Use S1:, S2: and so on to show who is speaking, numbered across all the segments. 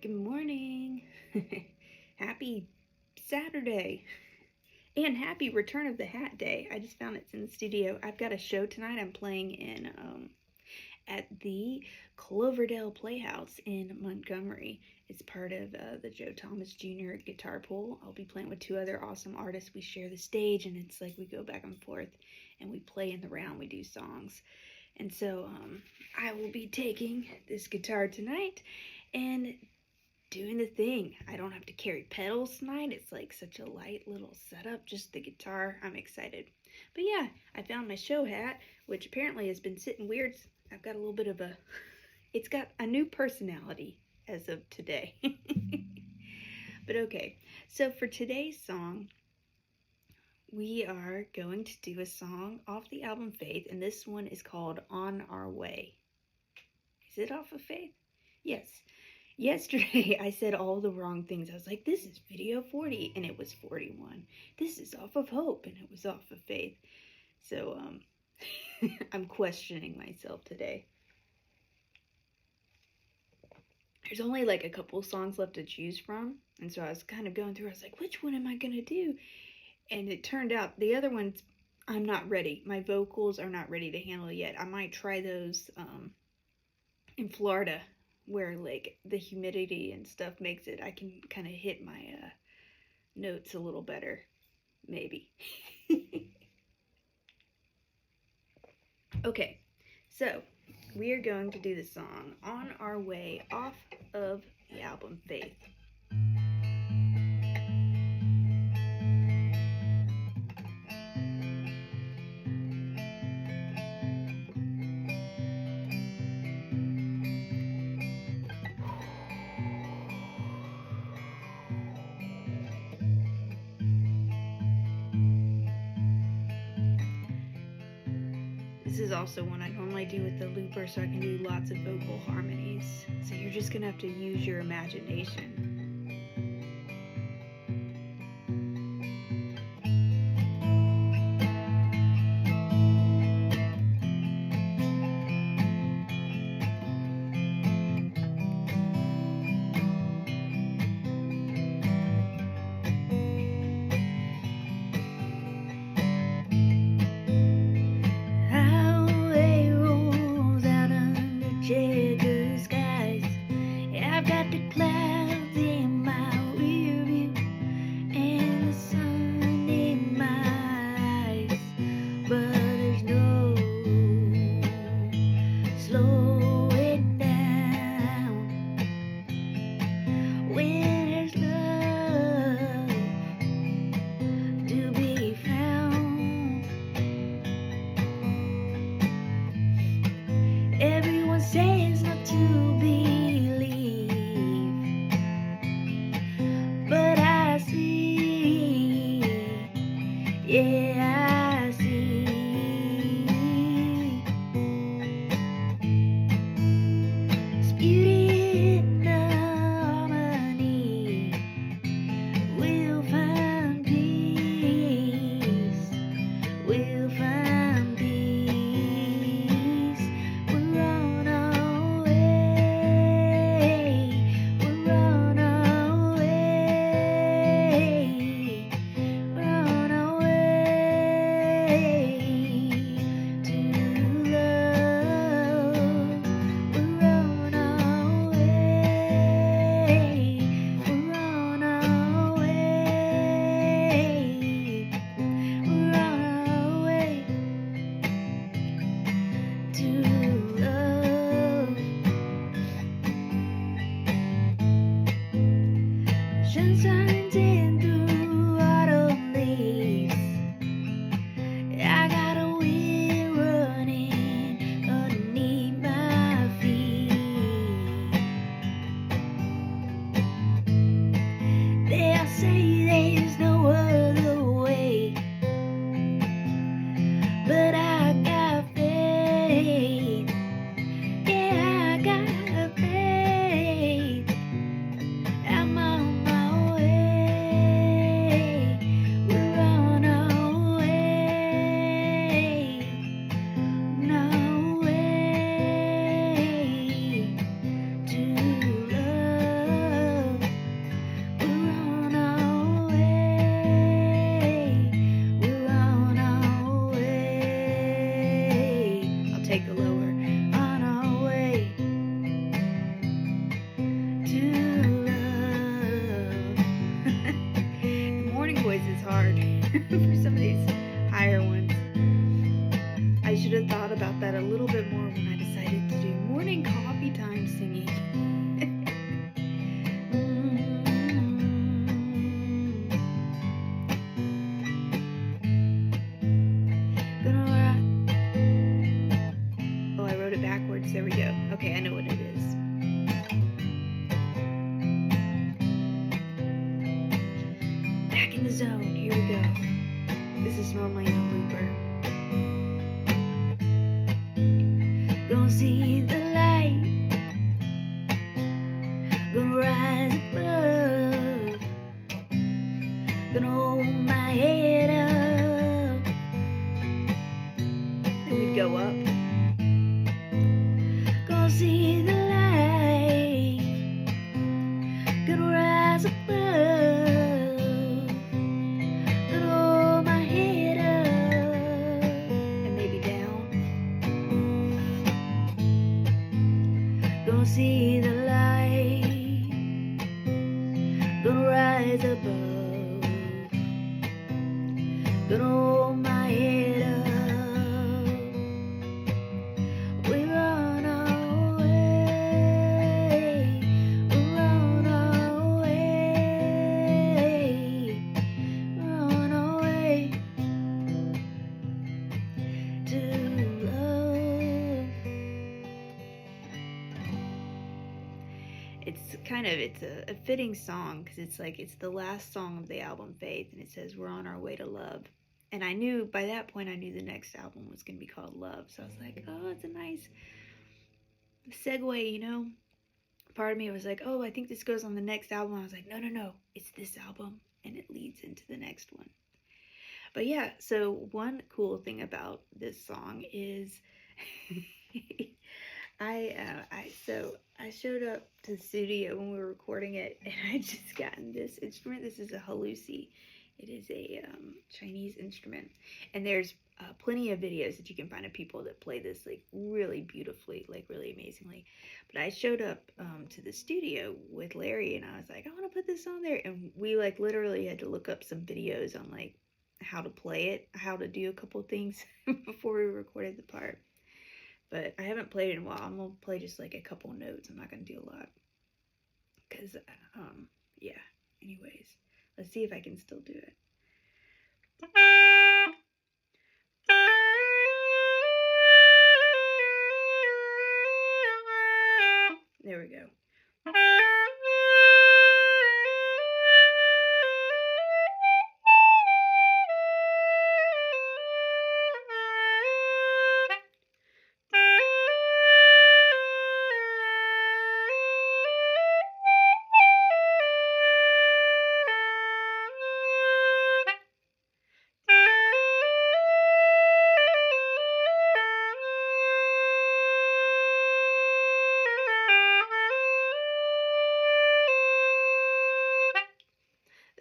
S1: Good morning. Happy Saturday. And happy Return of the Hat Day. I just found it's in the studio. I've got a show tonight. I'm playing in at the Cloverdale Playhouse in Montgomery. It's part of the Joe Thomas Jr. Guitar Pool. I'll be playing with two other awesome artists. We share the stage, and it's like we go back and forth, and we play in the round. We do songs. And so I will be taking this guitar tonight and doing the thing. I don't have to carry pedals tonight. It's like such a light little setup, just the guitar. I'm excited. But yeah, I found my show hat, which apparently has been sitting weird. I've got a little bit of it's got a new personality as of today. But okay, so for today's song, we are going to do a song off the album Faith, and this one is called On Our Way. Is it off of Faith? Yes. Yesterday, I said all the wrong things. I was like, this is video 40, and it was 41. This is off of Hope, and it was off of Faith. So, I'm questioning myself today. There's only like a couple songs left to choose from, and so I was kind of going through. I was like, which one am I going to do? And it turned out the other ones, I'm not ready. My vocals are not ready to handle yet. I might try those in Florida, where like the humidity and stuff makes it I can kind of hit my notes a little better, maybe. Okay, so we are going to do the song On Our Way off of the album Faith. This is also one I normally do with the looper, so I can do lots of vocal harmonies. So you're just gonna have to use your imagination. Says not to believe, but I see, yeah, I see. It's beauty in harmony. We'll find peace. We'll find peace. Sunshines in through autumn leaves. I got a wheel running underneath my feet. They'll say there's no other way, but I got faith. Yeah, I got faith. I'm on my way. We're on our way. On our way to love. the zone. Here we go. This is normally in a looper. Gonna see the light. Gonna rise above. Gonna hold my head up. Then we'd go up. Gonna see the light. Gonna rise above. Gonna hold my head up. And maybe down. Gonna see the light. Gonna rise above. Gonna hold my head up. We run away. We run away. Run away to love. It's a fitting song because it's the last song of the album Faith, and it says we're on our way to love. And I knew by that point the next album was going to be called Love, so I was like, oh, it's a nice segue, you know. Part of me was like, oh, I think this goes on the next album. I was like, no, it's this album, and it leads into the next one. But yeah, so one cool thing about this song is I showed up to the studio when we were recording it, and I just gotten this instrument. This is a halusi. It is a Chinese instrument, and there's plenty of videos that you can find of people that play this like really beautifully, like really amazingly. But I showed up to the studio with Larry, and I was like, I want to put this on there, and we like literally had to look up some videos on like how to play it, how to do a couple things before we recorded the part. But I haven't played it in a while. I'm going to play just like a couple notes. I'm not going to do a lot. Because, yeah. Anyways, let's see if I can still do it. There we go.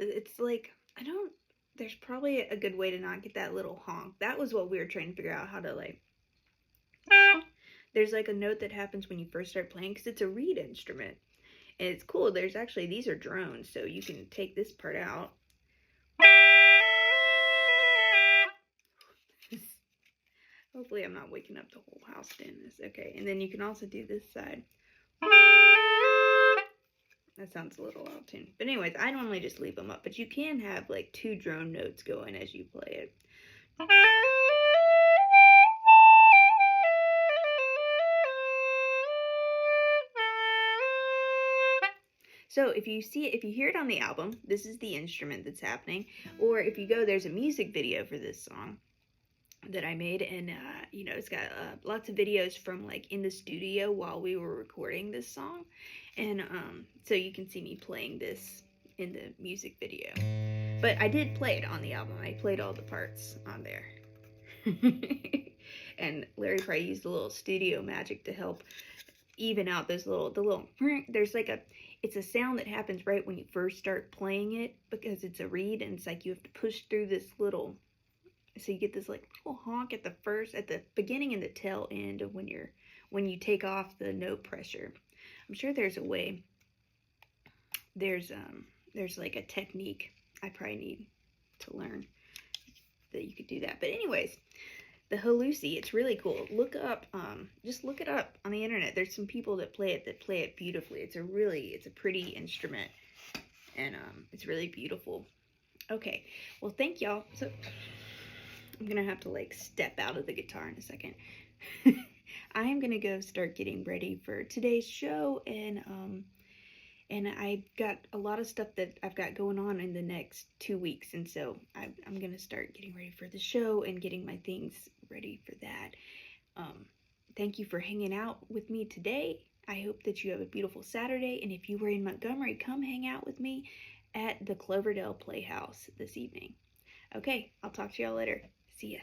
S1: It's like, there's probably a good way to not get that little honk. That was what we were trying to figure out how to like. There's like a note that happens when you first start playing because it's a reed instrument. And it's cool. There's actually, these are drones, so you can take this part out. Hopefully I'm not waking up the whole house doing this. Okay, and then you can also do this side. That sounds a little out of tune. But anyways, I normally just leave them up. But you can have like 2 drone notes going as you play it. So if you see it, if you hear it on the album, this is the instrument that's happening. Or if you go, there's a music video for this song that I made, and you know, it's got lots of videos from like in the studio while we were recording this song, and so you can see me playing this in the music video. But I did play it on the album. I played all the parts on there. And Larry probably used a little studio magic to help even out those there's like it's a sound that happens right when you first start playing it because it's a reed, and it's like you have to push through this little, so you get this like little honk at the beginning and the tail end of when you take off the note pressure. I'm sure there's a way. There's like a technique I probably need to learn that you could do that. But anyways, the halusi, it's really cool. Just look it up on the internet. There's some people that play it beautifully. It's a pretty instrument, and it's really beautiful. Okay, well, thank y'all. So I'm gonna have to like step out of the guitar in a second. I am gonna go start getting ready for today's show, and and I've got a lot of stuff that I've got going on in the next 2 weeks, and so I'm gonna start getting ready for the show and getting my things ready for that. Thank you for hanging out with me today. I hope that you have a beautiful Saturday, and if you were in Montgomery, come hang out with me at the Cloverdale Playhouse this evening. Okay, I'll talk to y'all later. See ya.